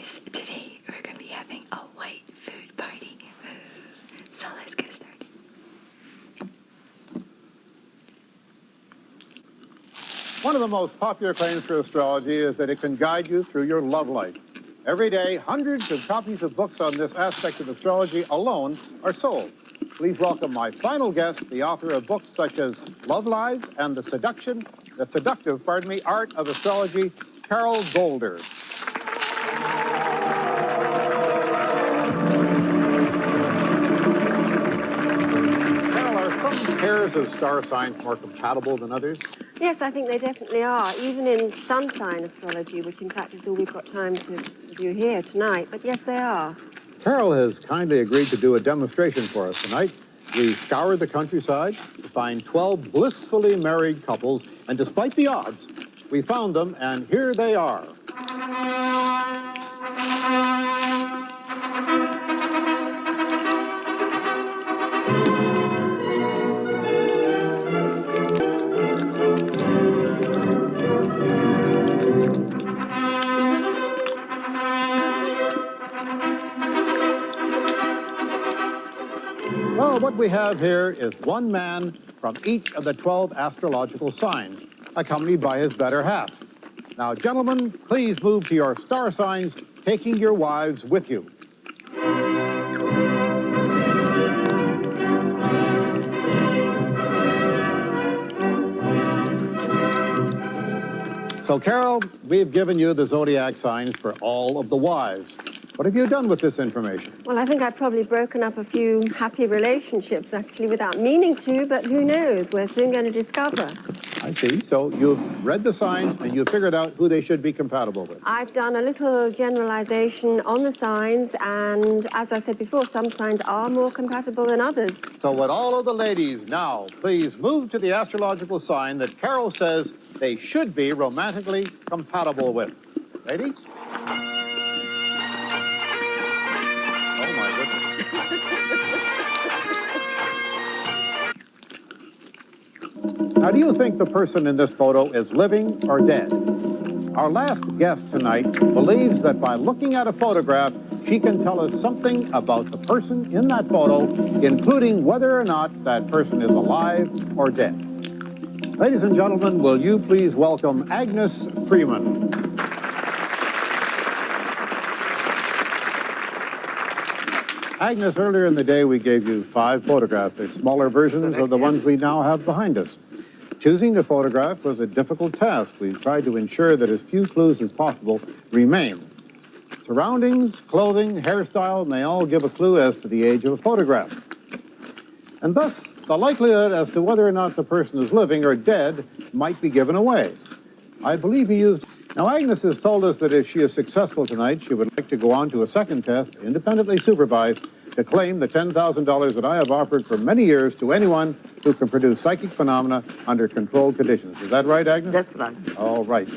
guys, today we're going to be having a white food party. So let's get started. One of the most popular claims for astrology is that it can guide you through your love life. Every day, hundreds of copies of books on this aspect of astrology alone are sold. Please welcome my final guest, the author of books such as Love Lives and the Seductive Art of Astrology, Carol Golder. Carol, are some pairs of star signs more compatible than others? Yes, I think they definitely are, even in sun sign astrology, which in fact is all we've got time to review here tonight. But yes, they are. Carol has kindly agreed to do a demonstration for us tonight. We scoured the countryside to find 12 blissfully married couples, and despite the odds, we found them, and here they are. Well, what we have here is one man from each of the 12 astrological signs, accompanied by his better half. Now, gentlemen, please move to your star signs, taking your wives with you. So, Carol, we've given you the zodiac signs for all of the wives. What have you done with this information? Well, I think I've probably broken up a few happy relationships, actually, without meaning to, but who knows? We're soon going to discover. I see. So you've read the signs and you've figured out who they should be compatible with. I've done a little generalization on the signs, and as I said before, some signs are more compatible than others. So would all of the ladies now please move to the astrological sign that Carol says they should be romantically compatible with. Ladies? Oh, my goodness. Now, do you think the person in this photo is living or dead? Our last guest tonight believes that by looking at a photograph, she can tell us something about the person in that photo, including whether or not that person is alive or dead. Ladies and gentlemen, will you please welcome Agnes Freeman. Agnes, earlier in the day we gave you 5 photographs. They're smaller versions of the ones we now have behind us. Choosing the photograph was a difficult task. We tried to ensure that as few clues as possible remain. Surroundings, clothing, hairstyle may all give a clue as to the age of a photograph. And thus, the likelihood as to whether or not the person is living or dead might be given away. I believe he used... Now, Agnes has told us that if she is successful tonight, she would like to go on to a second test, independently supervised, to claim the $10,000 that I have offered for many years to anyone who can produce psychic phenomena under controlled conditions. Is that right, Agnes? That's right. All right.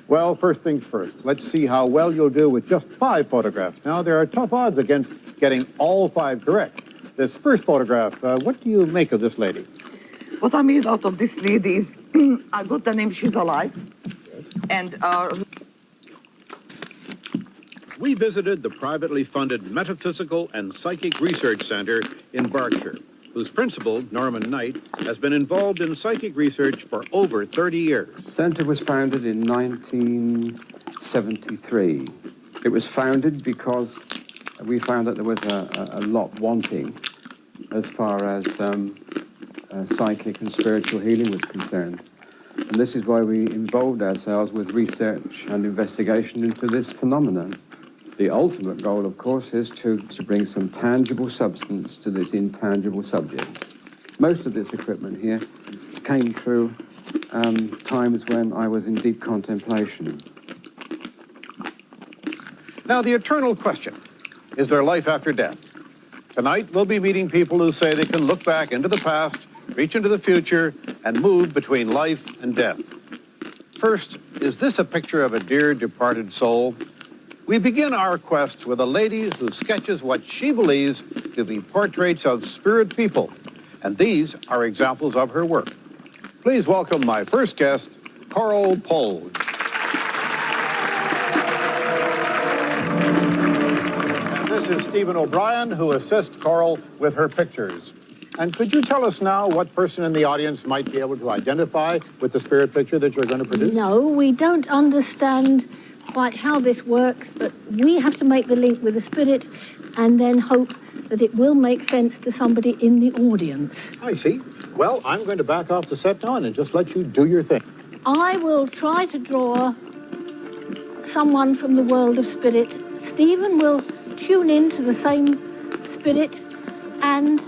Well, first things first. Let's see how well you'll do with just 5 photographs. Now, there are tough odds against getting all 5 correct. This first photograph, what do you make of this lady? What I made out of this lady is, I got the name, she's alive. And We visited the privately funded Metaphysical and Psychic Research Center in Berkshire, whose principal, Norman Knight, has been involved in psychic research for over 30 years. The center was founded in 1973. It was founded because we found that there was a lot wanting as far as psychic and spiritual healing was concerned. And this is why we involved ourselves with research and investigation into this phenomenon. The ultimate goal, of course, is to bring some tangible substance to this intangible subject. Most of this equipment here came through times when I was in deep contemplation. Now, the eternal question, is there life after death? Tonight, we'll be meeting people who say they can look back into the past, reach into the future, and move between life and death. First, is this a picture of a dear departed soul? We begin our quest with a lady who sketches what she believes to be portraits of spirit people, and these are examples of her work. Please welcome my first guest, Coral Polge. This is Stephen O'Brien, who assists Coral with her pictures. And could you tell us now what person in the audience might be able to identify with the spirit picture that you're going to produce? No, we don't understand quite how this works, but we have to make the link with the spirit and then hope that it will make sense to somebody in the audience. I see. Well, I'm going to back off the set now and just let you do your thing. I will try to draw someone from the world of spirit. Stephen will tune in to the same spirit, and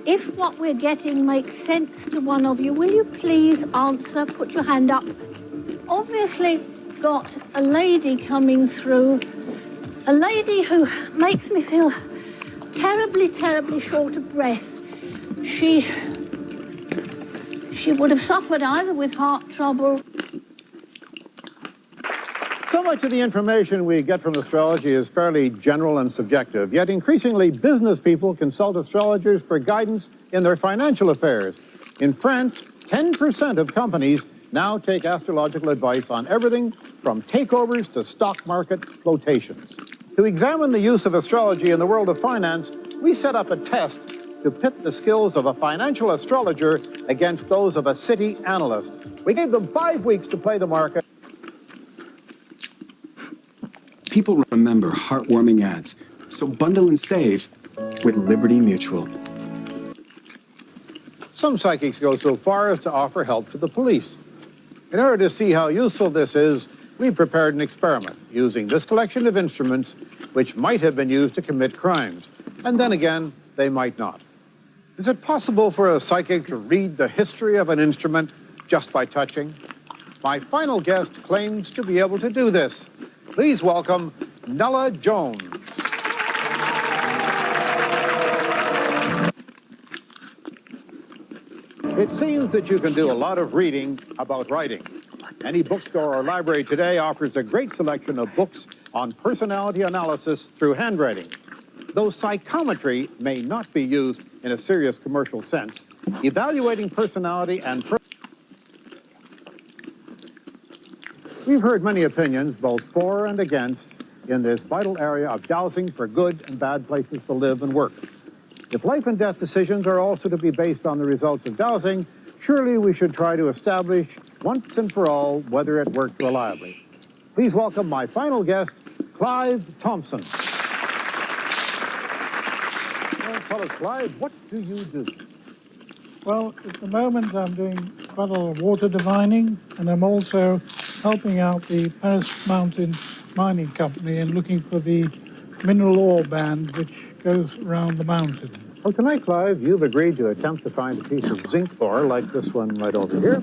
if what we're getting makes sense to one of you, will you please answer, put your hand up. Obviously got a lady coming through, a lady who makes me feel terribly, terribly short of breath. She would have suffered either with heart trouble. So much of the information we get from astrology is fairly general and subjective, yet increasingly business people consult astrologers for guidance in their financial affairs. In France, 10% of companies now take astrological advice on everything from takeovers to stock market flotations. To examine the use of astrology in the world of finance, we set up a test to pit the skills of a financial astrologer against those of a city analyst. We gave them 5 weeks to play the market. People remember heartwarming ads, so bundle and save with Liberty Mutual. Some psychics go so far as to offer help to the police. In order to see how useful this is, we prepared an experiment using this collection of instruments which might have been used to commit crimes, and then again, they might not. Is it possible for a psychic to read the history of an instrument just by touching? My final guest claims to be able to do this. Please welcome Nella Jones. It seems that you can do a lot of reading about writing. Any bookstore or library today offers a great selection of books on personality analysis through handwriting. Though psychometry may not be used in a serious commercial sense, evaluating personality and we've heard many opinions, both for and against, in this vital area of dowsing for good and bad places to live and work. If life and death decisions are also to be based on the results of dowsing, surely we should try to establish once and for all whether it worked reliably. Please welcome my final guest, Clive Thompson. Well, tell us, Clive, what do you do? Well, at the moment I'm doing quite a lot of water divining, and I'm also helping out the Paris Mountain Mining Company and looking for the mineral ore band which goes around the mountain. Well, tonight, Clive, you've agreed to attempt to find a piece of zinc ore, like this one right over here,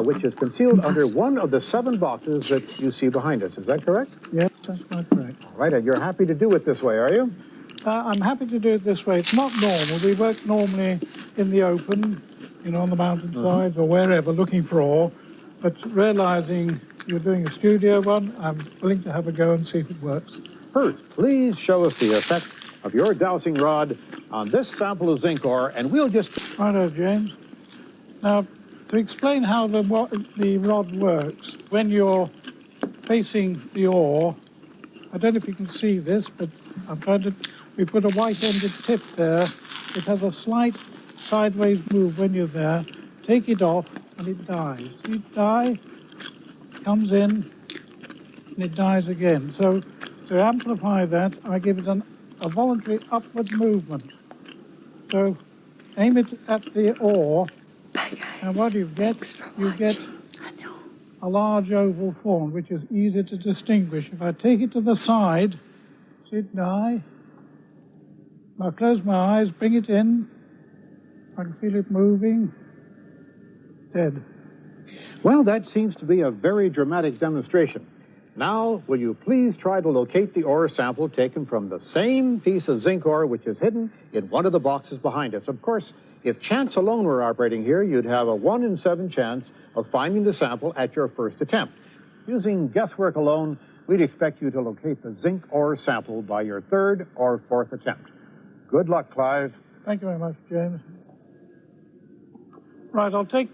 which is concealed under one of the 7 boxes that you see behind us. Is that correct? Yes, that's quite correct. All right, and you're happy to do it this way, are you? I'm happy to do it this way. It's not normal. We work normally in the open, on the mountainsides or wherever, looking for ore. But realizing you're doing a studio one, I'm willing to have a go and see if it works. First, please show us the effect of your dowsing rod on this sample of zinc ore, and we'll just... Righto, James. Now, to explain how the rod works, when you're facing the ore, I don't know if you can see this, but we put a white-ended tip there. It has a slight sideways move when you're there. Take it off, and it dies. It dies, comes in, and it dies again. So to amplify that, I give it a voluntary upward movement. So aim it at the ore, and what you get a large oval form, which is easy to distinguish. If I take it to the side, see it die. I'll close my eyes, bring it in. I can feel it moving. Dead. Well, that seems to be a very dramatic demonstration. Now, will you please try to locate the ore sample taken from the same piece of zinc ore which is hidden in one of the boxes behind us? Of course, if chance alone were operating here, you'd have a 1 in 7 chance of finding the sample at your first attempt. Using guesswork alone, we'd expect you to locate the zinc ore sample by your 3rd or 4th attempt. Good luck, Clive. Thank you very much, James. Right, I'll take